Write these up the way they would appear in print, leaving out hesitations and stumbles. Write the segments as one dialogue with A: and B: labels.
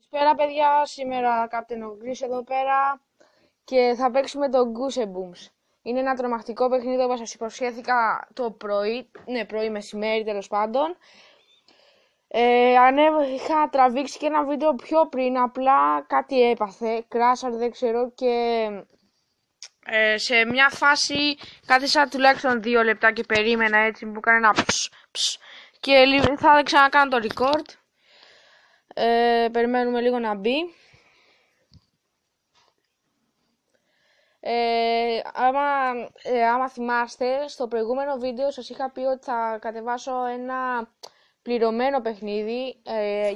A: Καλησπέρα παιδιά, σήμερα Captain Ogris εδώ πέρα και θα παίξουμε το Goosebumps. Είναι ένα τρομακτικό παιχνίδι όπως σας υποσχέθηκα το πρωί, πρωί μεσημέρι τέλος πάντων. Είχα τραβήξει και ένα βίντεο πιο πριν, απλά κάτι έπαθε, κράσαρ δεν ξέρω και σε μια φάση κάθισα τουλάχιστον 2 λεπτά και περίμενα έτσι, μου έκανε ένα ψ και θα ξανακάνω το record. Περιμένουμε λίγο να μπει. Άμα θυμάστε, στο προηγούμενο βίντεο σας είχα πει ότι θα κατεβάσω ένα πληρωμένο παιχνίδι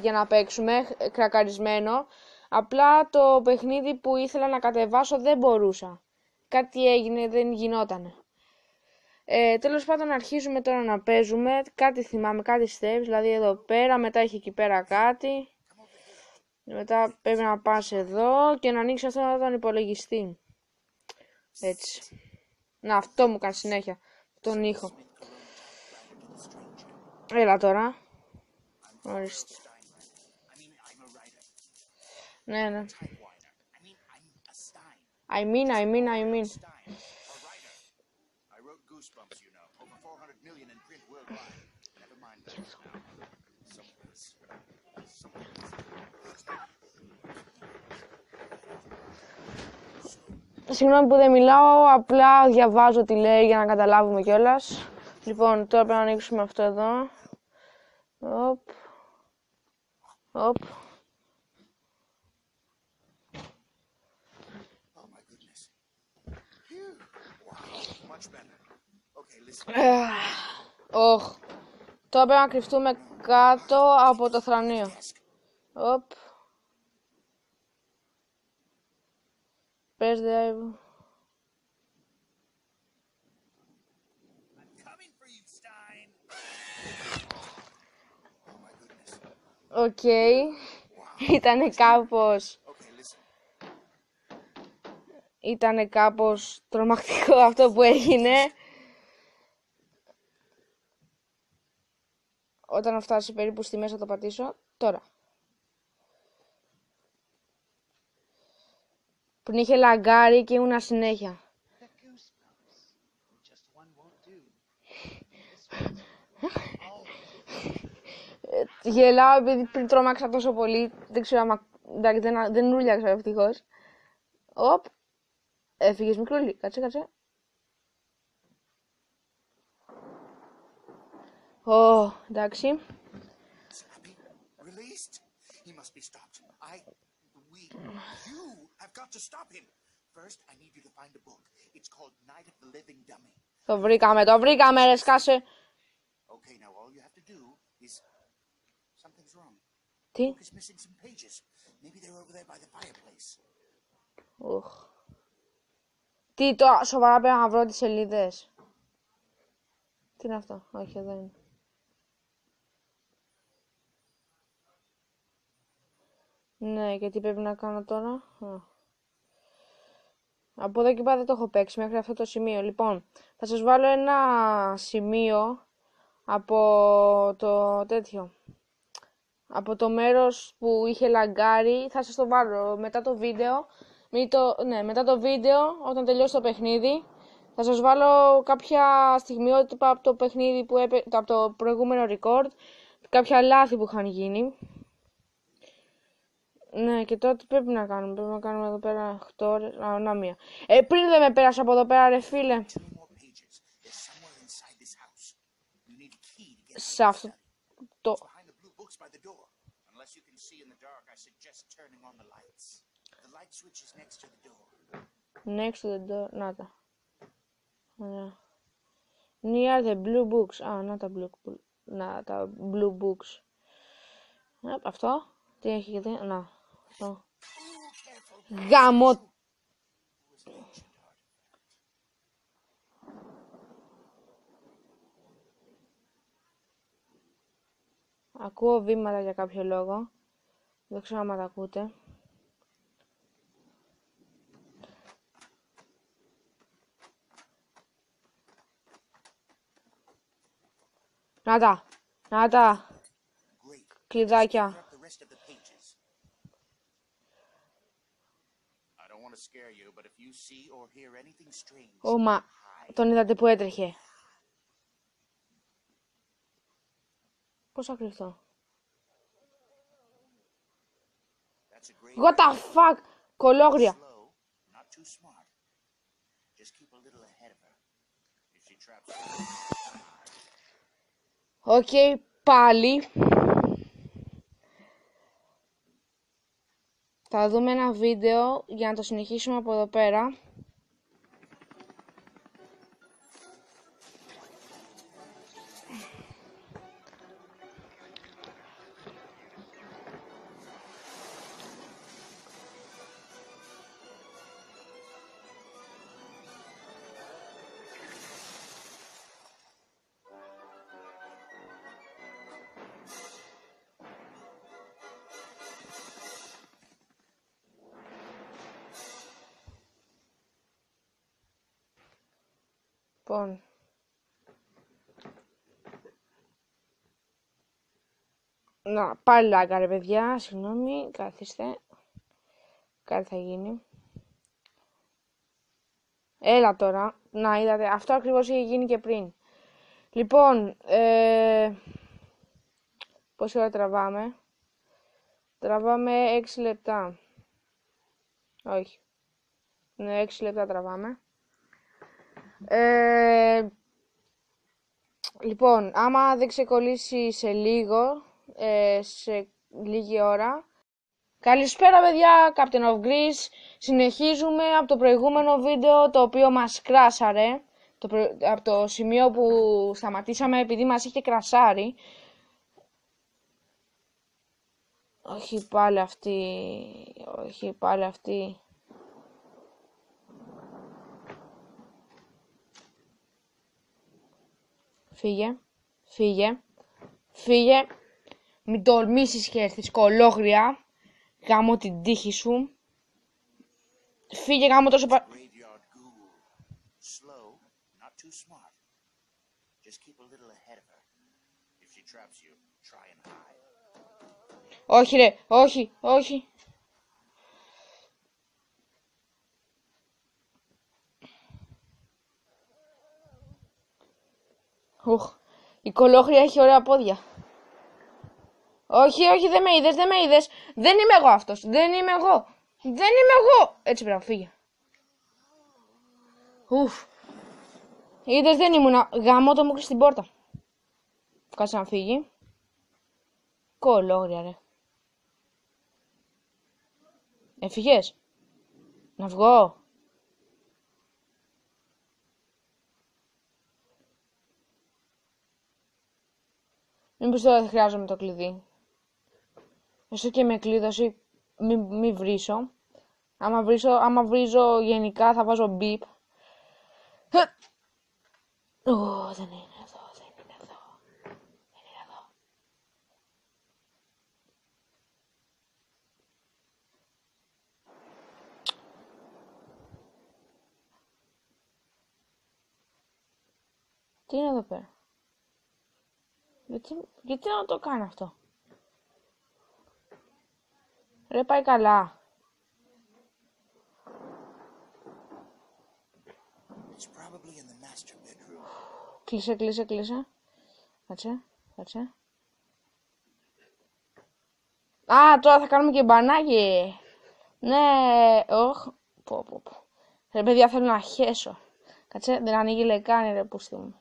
A: για να παίξουμε, κρακαρισμένο. Απλά το παιχνίδι που ήθελα να κατεβάσω δεν μπορούσα. Κάτι έγινε, δεν γινότανε. Τέλος πάντων αρχίζουμε τώρα να παίζουμε. Κάτι θυμάμαι, κάτι steps, δηλαδή εδώ πέρα, μετά έχει εκεί πέρα κάτι. Μετά πρέπει να πας εδώ και να ανοίξει αυτό τον υπολογιστή. Έτσι. Να, αυτό μου κάνει συνέχεια. Τον ήχο. Έλα τώρα. Ορίστε. Ναι. I mean. Συγγνώμη που δεν μιλάω, απλά διαβάζω τι λέει για να καταλάβουμε κιόλας. Λοιπόν, τώρα πρέπει να ανοίξουμε αυτό εδώ. Οπ. Τώρα πρέπει να κρυφτούμε κάτω από το θρανείο. Οπ. Πες δε. Οκ. Ήτανε κάπως τρομακτικό αυτό που έγινε. Όταν φτάσει περίπου στη μέση θα το πατήσω. Τώρα. Πριν είχε λαγκάρει και ήμουνα συνέχεια. Γελάω επειδή πριν τρόμαξα τόσο πολύ. Δεν ξέρω άμα... δεν ρούλιαξα ευτυχώς. Οπ. Έφυγες μικρούλι. Κάτσε. Εντάξει. Το βρήκαμε ρε σκάσε. Τι? Τι το σοβαρά πρέπει να βρω τις σελίδες. Τι είναι αυτό? Όχι, εδώ είναι. Ναι, και τι πρέπει να κάνω τώρα? Από εδώ και πέρα δεν το έχω παίξει μέχρι αυτό το σημείο. Λοιπόν, θα σας βάλω ένα σημείο από το τέτοιο. Από το μέρος που είχε λαγκάρει. Θα σας το βάλω μετά το βίντεο. Μετά το βίντεο, όταν τελειώσει το παιχνίδι, θα σας βάλω κάποια στιγμιότυπα από το παιχνίδι από το προηγούμενο record. Κάποια λάθη που είχαν γίνει. Ναι, και τώρα τι πρέπει να κάνουμε? Πρέπει να κάνουμε εδώ πέρα 8 ώρες. Να μία. Πριν δεν με πέρασε από εδώ πέρα ρε φίλε. Σε αυτό το... Next to the door. Να τα. Near the blue books. Να τα blue books. Αυτό. Τι έχει γιατί. Να. Αυτό. Γάμο. Ακούω βήματα για κάποιο λόγο. Δεν ξέρω αν τα ακούτε. Να τα. Να τα. Κλειδάκια. Ωμα. Τον είδατε που έτρεχε. Πώς θα κρυφτώ. What the fuck. Κολόγρια. Οκ, πάλι. Θα δούμε ένα βίντεο για να το συνεχίσουμε από εδώ πέρα. Λοιπόν, να πάλι λάγκα ρε παιδιά, συγγνώμη, καθίστε, κάτι θα γίνει. Έλα τώρα, να είδατε, αυτό ακριβώς είχε γίνει και πριν. Λοιπόν, πόση ώρα τραβάμε? Τραβάμε 6 λεπτά. Όχι, ναι, 6 λεπτά τραβάμε. Λοιπόν, άμα δεν ξεκολλήσει σε λίγο, σε λίγη ώρα. Καλησπέρα παιδιά, Captain of Greece. Συνεχίζουμε από το προηγούμενο βίντεο, το οποίο μας κράσαρε. Από το σημείο που σταματήσαμε, επειδή μας είχε κρασάρει. Όχι πάλι αυτή. Όχι πάλι αυτή. Φύγε, φύγε, φύγε. Μην τολμήσεις και έρθεις κολόγρια. Γάμω την τύχη σου. Φύγε γάμω τόσο Όχι ρε, όχι, όχι. Η κολόγρια έχει ωραία πόδια. Όχι, όχι, δεν με είδες, δεν με είδες. Δεν είμαι εγώ αυτός, δεν είμαι εγώ. Δεν είμαι εγώ. Έτσι πρέπει, φύγε. Ουφ. Είδες, δεν ήμουνα. Γάμο το μου κλείσει την πόρτα. Κάτσε να φύγει. Κολόγρια ρε. Έφυγες. Να βγω. Μήπως τώρα δεν χρειάζομαι το κλειδί. Έστω και με κλείδωση, μη βρίσω. Άμα βρίζω γενικά θα βάζω μπιπ. Δεν είναι εδώ, δεν είναι εδώ. Δεν είναι εδώ. Τι είναι εδώ πέρα? Γιατί να το κάνω αυτό? Ρε πάει καλά. Κλείσε, κλείσε, κλείσε. Κάτσε, κάτσε. Α, τώρα θα κάνουμε και μπανάκι. Ναι, όχ. Πω. Ρε παιδιά, θέλω να χέσω. Κάτσε, δεν ανοίγει λεκάνη ρε πούστη μου.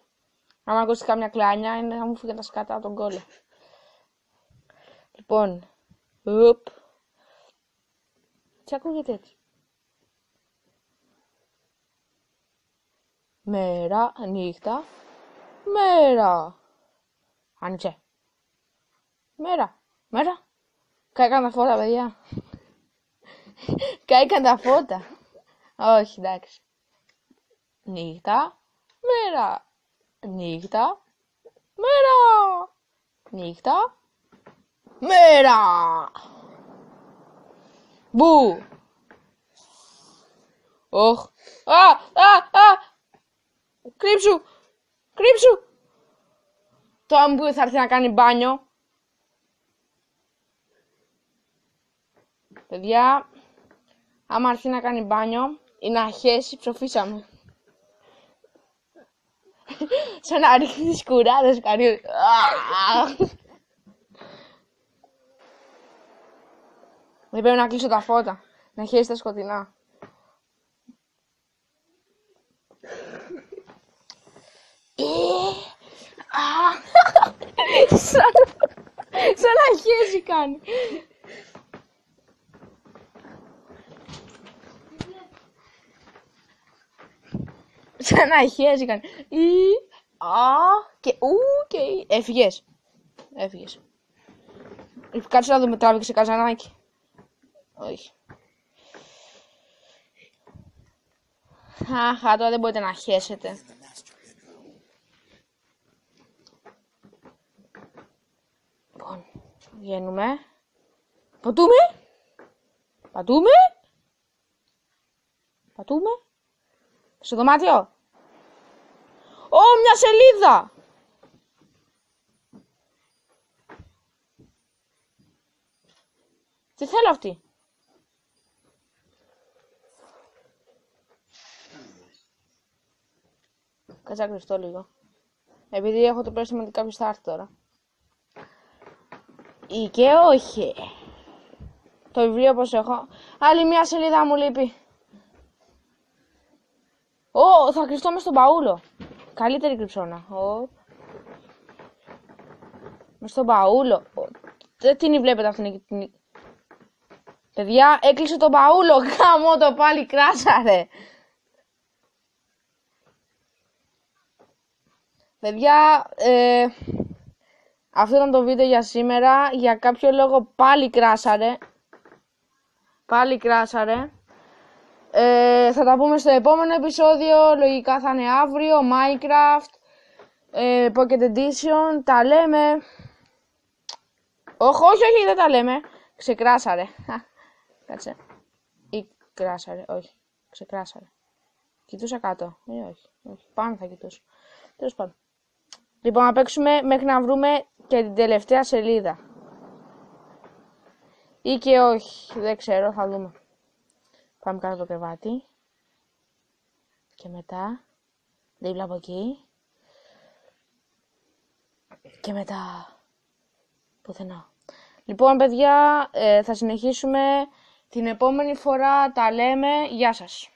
A: Άμα ακούσει κάμια κλάνια, είναι να μου φύγει τα σκάτα από τον κόλλο. Λοιπόν, τι ακούγεται έτσι? Μέρα, νύχτα, μέρα. Άνοιξε. Μέρα. Κάηκαν τα φώτα, παιδιά. Κάηκαν τα φώτα. Όχι, εντάξει. Νύχτα, μέρα. Νύχτα, μέρα. Νύχτα, μέρα. Μπου. Όχ. Α. Κρύψου. Τώρα μου πει ότι θα έρθει να κάνει μπάνιο. Παιδιά, άμα έρθει να κάνει μπάνιο ή να χέσει, ψοφίσαμε. Σαν να ρίχνει τις κουράδες κάνει. Δεν πρέπει να κλείσω τα φώτα, να χέσει τα σκοτεινά. Σαν να χέσει κάνει. Σαν να χέσει κάνει. Και και έφυγες. Έφυγες. Κάτσε να δούμε, τράβηξε καζανάκι. Όχι. Αχα, τώρα δεν μπορείτε να χέσετε. Λοιπόν, βγαίνουμε. Πατούμε. Πατούμε. Πατούμε. Στο δωμάτιο. Ω, μια σελίδα. Τι θέλω αυτή. Κάτσε να κρυφτώ λίγο. Επειδή έχω το πρόστιμο ότι κάποιος θα έρθει τώρα. Ή και όχι. Το βιβλίο πως έχω. Άλλη μια σελίδα μου λείπει. Ω, θα κρυφτώ μες στον παούλο. Καλύτερη κρυψώνα. Μες στον παούλο. Δεν την βλέπετε αυτήν. Παιδιά, έκλεισε τον παούλο. Γάμο το πάλι κράσαρε. Παιδιά, αυτό ήταν το βίντεο για σήμερα. Για κάποιο λόγο πάλι κράσαρε. Πάλι κράσαρε. Θα τα πούμε στο επόμενο επεισόδιο. Λογικά θα είναι αύριο. Minecraft, Pocket Edition. Τα λέμε. Όχι, δεν τα λέμε. Ξεκράσαρε. Κάτσε. Ή κράσαρε, όχι. Ξεκράσαρε. Κοιτούσα κάτω. Όχι. Πάνω θα κοιτούσω. Τέλος πάντων. Λοιπόν, να παίξουμε μέχρι να βρούμε και την τελευταία σελίδα. Ή και όχι. Δεν ξέρω, θα δούμε. Πάμε κάτω το κρεβάτι. Και μετά. Δίπλα από εκεί. Και μετά. Πουθενά. Λοιπόν, παιδιά, θα συνεχίσουμε την επόμενη φορά. Τα λέμε. Γεια σας.